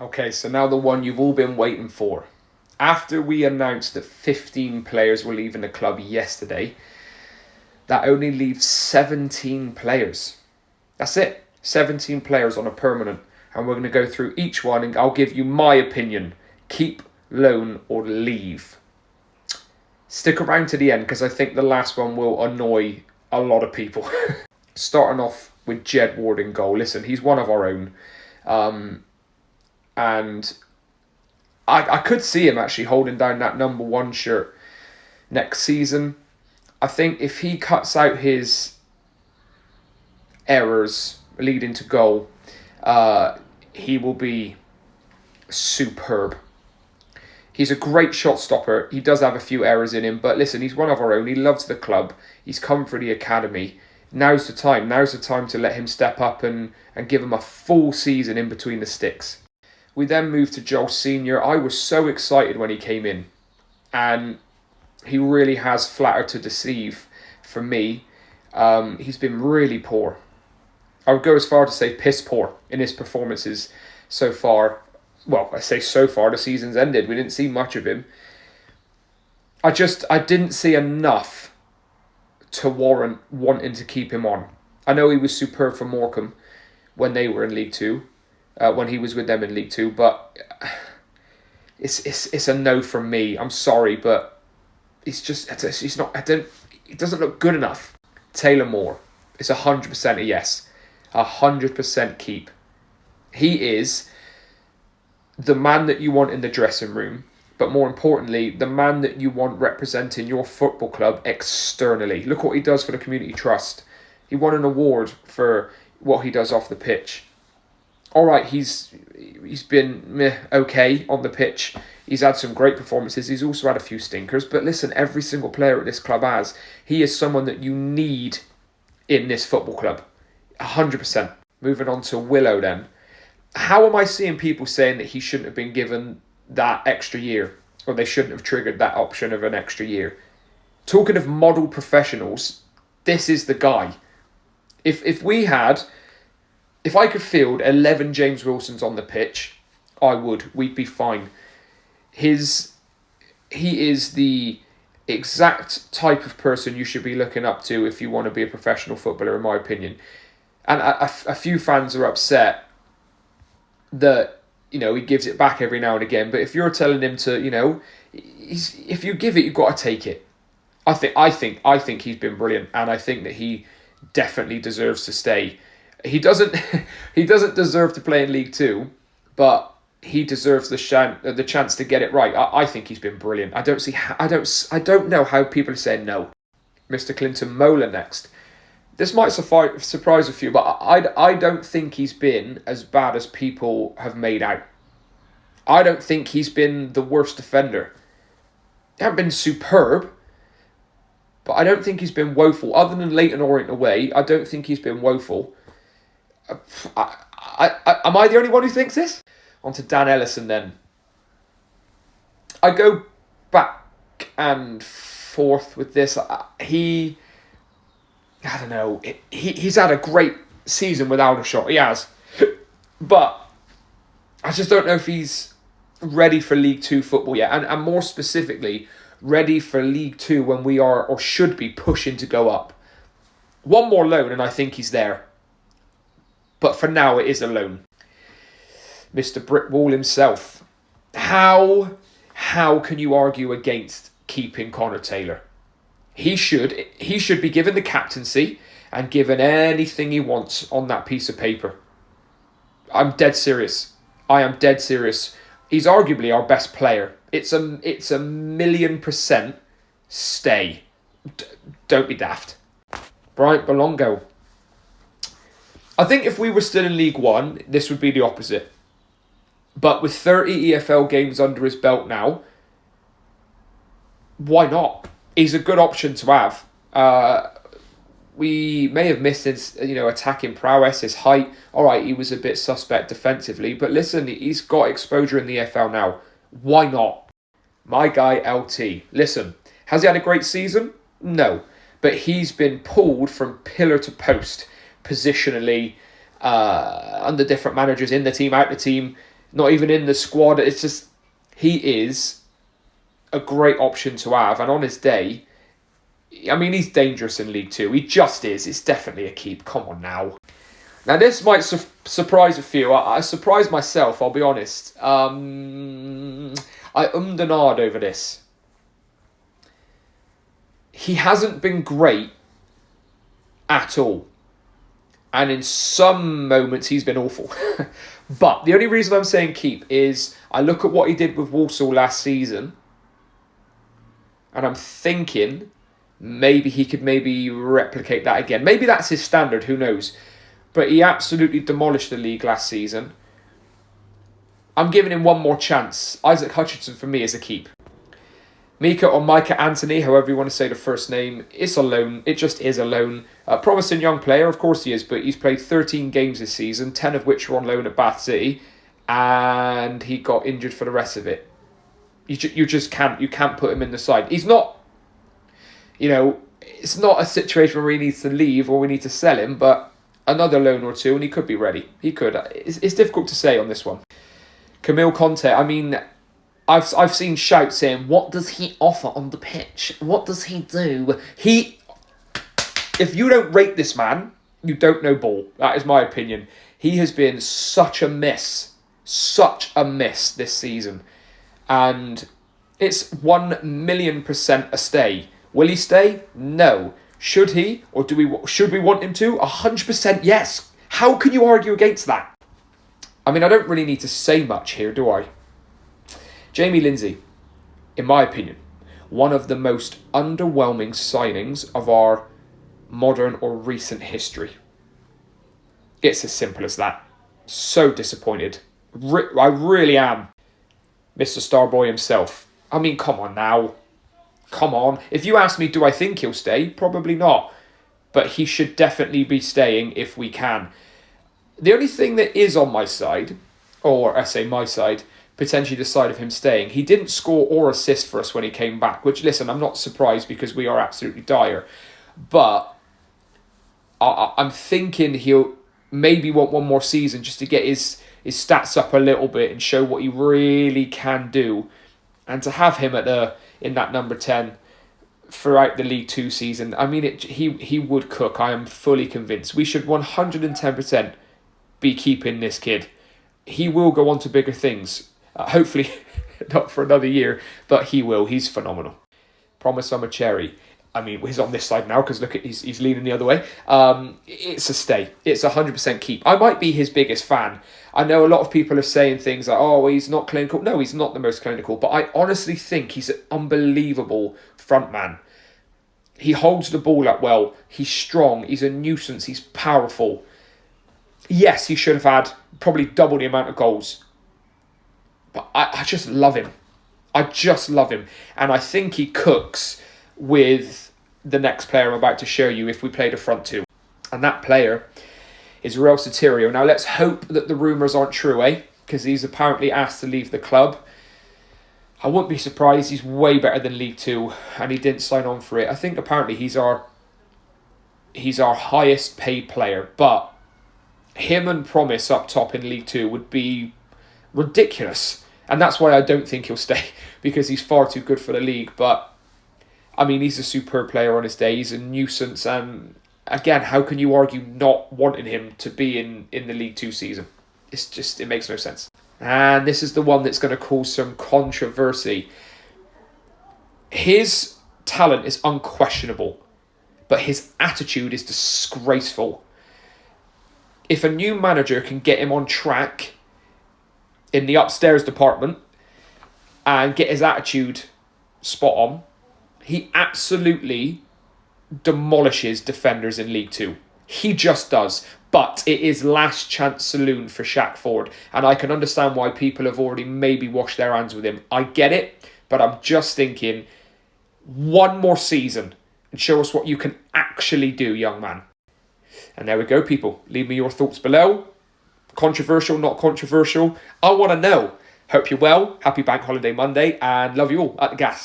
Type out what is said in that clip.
Okay, so now the one you've all been waiting for. After we announced that 15 players were leaving the club yesterday, that only leaves 17 players. That's it. 17 players on a permanent. And we're going to go through each one and I'll give you my opinion. Keep, loan or leave. Stick around to the end because I think the last one will annoy a lot of people. Starting off with Jed Ward in goal. Listen, he's one of our own. And I could see him actually holding down that number 1 shirt next season. I think if he cuts out his errors leading to goal, he will be superb. He's a great shot stopper. He does have a few errors in him, but listen, he's one of our own. He loves the club. He's come for the academy. Now's the time. Now's the time to let him step up and give him a full season in between the sticks. We then moved to Joel Senior. I was so excited when he came in, and he really has flattered to deceive for me. He's been really poor. I would go as far to say piss poor in his performances so far. Well, I say so far, the season's ended. We didn't see much of him. I didn't see enough to warrant wanting to keep him on. I know he was superb for Morecambe when they were in League 2, when he was with them in League 2, but it's a no from me. I'm sorry, but it doesn't look good enough. Taylor Moore, it's 100% a yes. 100% keep. He is the man that you want in the dressing room, but more importantly, the man that you want representing your football club externally. Look what he does for the Community Trust. He won an award for what he does off the pitch. All right, he's been okay on the pitch. He's had some great performances. He's also had a few stinkers. But listen, every single player at this club has. He is someone that you need in this football club. 100%. Moving on to Willow then. How am I seeing people saying that he shouldn't have been given that extra year? Or they shouldn't have triggered that option of an extra year? Talking of model professionals, this is the guy. If I could field 11 James Wilsons on the pitch, I would. We'd be fine. He is the exact type of person you should be looking up to if you want to be a professional footballer, in my opinion. And a few fans are upset that, he gives it back every now and again. But if you're telling him to, if you give it, you've got to take it. I think he's been brilliant, and I think that he definitely deserves to stay. He doesn't deserve to play in League 2, but he deserves the chance to get it right. I think he's been brilliant. I don't know how people are saying no. Mr. Clinton Mola next. This might surprise a few, but I don't think he's been as bad as people have made out. I don't think he's been the worst defender. He hasn't been superb, but I don't think he's been woeful. Other than Leyton Orient away, I don't think he's been woeful. Am I the only one who thinks this? On to Dan Ellison then. I go back and forth with this. I don't know. He's had a great season without a shot. He has. But I just don't know if he's ready for League 2 football yet. And more specifically, ready for League 2 when we are, or should be, pushing to go up. One more loan and I think he's there. But for now, it is a loan. Mr. Brickwall himself. How can you argue against keeping Connor Taylor? He should be given the captaincy and given anything he wants on that piece of paper. I'm dead serious. I am dead serious. He's arguably our best player. It's a 1,000,000% stay. Don't be daft. Brian Belongo. I think if we were still in League 1, this would be the opposite. But with 30 EFL games under his belt now, why not? He's a good option to have. We may have missed his, attacking prowess, his height. All right, he was a bit suspect defensively, but listen, he's got exposure in the EFL now. Why not? My guy LT. Listen, has he had a great season? No, but he's been pulled from pillar to post positionally under different managers, in the team, out the team. not even in the squad. It's just, he is a great option to have. And on his day, I mean, he's dangerous in League Two. He just is. It's definitely a keep. Come on now. Now, this might surprise a few. I surprised myself, I'll be honest. I and ahed over this. He hasn't been great at all. And in some moments, he's been awful. But the only reason I'm saying keep is I look at what he did with Walsall last season. And I'm thinking maybe he could replicate that again. Maybe that's his standard, who knows. But he absolutely demolished the league last season. I'm giving him one more chance. Isaac Hutchinson for me is a keep. Mika or Micah Anthony, however you want to say the first name, it's a loan. It just is a loan. A promising young player, of course he is, but he's played 13 games this season, 10 of which were on loan at Bath City, and he got injured for the rest of it. You just can't put him in the side. He's not, it's not a situation where he needs to leave or we need to sell him, but another loan or two and he could be ready. He could. It's difficult to say on this one. Camille Conte, I mean, I've seen shouts saying, what does he offer on the pitch? What does he do? If you don't rate this man, you don't know ball. That is my opinion. He has been such a miss this season. And it's 1,000,000% a stay. Will he stay? No. Should he? Or should we want him to? 100% yes. How can you argue against that? I mean, I don't really need to say much here, do I? Jamie Lindsay, in my opinion, one of the most underwhelming signings of our modern or recent history. It's as simple as that. So disappointed. I really am. Mr. Starboy himself. I mean, come on now. Come on. If you ask me, do I think he'll stay? Probably not. But he should definitely be staying if we can. The only thing that is on my side, or I say my side, potentially the side of him staying, he didn't score or assist for us when he came back, which, listen, I'm not surprised because we are absolutely dire. But I'm thinking he'll maybe want one more season just to get his stats up a little bit and show what he really can do. And to have him in that number 10 throughout the League Two season, I mean, he would cook. I am fully convinced. We should 110% be keeping this kid. He will go on to bigger things. Hopefully not for another year, but he will. He's phenomenal. Promise I'm a cherry. I mean, he's on this side now because look, he's leaning the other way. It's a stay. It's 100% keep. I might be his biggest fan. I know a lot of people are saying things like, oh, he's not clinical. No, he's not the most clinical, but I honestly think he's an unbelievable front man. He holds the ball up well. He's strong. He's a nuisance. He's powerful. Yes, he should have had probably double the amount of goals. But I just love him. I just love him. And I think he cooks with the next player I'm about to show you if we play the front two. And that player is Real Sotirio. Now let's hope that the rumours aren't true, because he's apparently asked to leave the club. I wouldn't be surprised. He's way better than League Two and he didn't sign on for it. I think apparently he's our highest paid player, but him and Promise up top in League Two would be ridiculous. And that's why I don't think he'll stay, because he's far too good for the league. But I mean, he's a superb player on his day. He's a nuisance. And again, how can you argue not wanting him to be in the League Two season? It makes no sense. And this is the one that's going to cause some controversy. His talent is unquestionable, but his attitude is disgraceful. If a new manager can get him on track in the upstairs department and get his attitude spot on, he absolutely demolishes defenders in League Two. He just does. But it is last chance saloon for Shaq Ford. And I can understand why people have already maybe washed their hands with him. I get it. But I'm just thinking, one more season and show us what you can actually do, young man. And there we go, people. Leave me your thoughts below. Controversial, not controversial. I want to know. Hope you're well. Happy Bank Holiday Monday. And love you all at the Gas.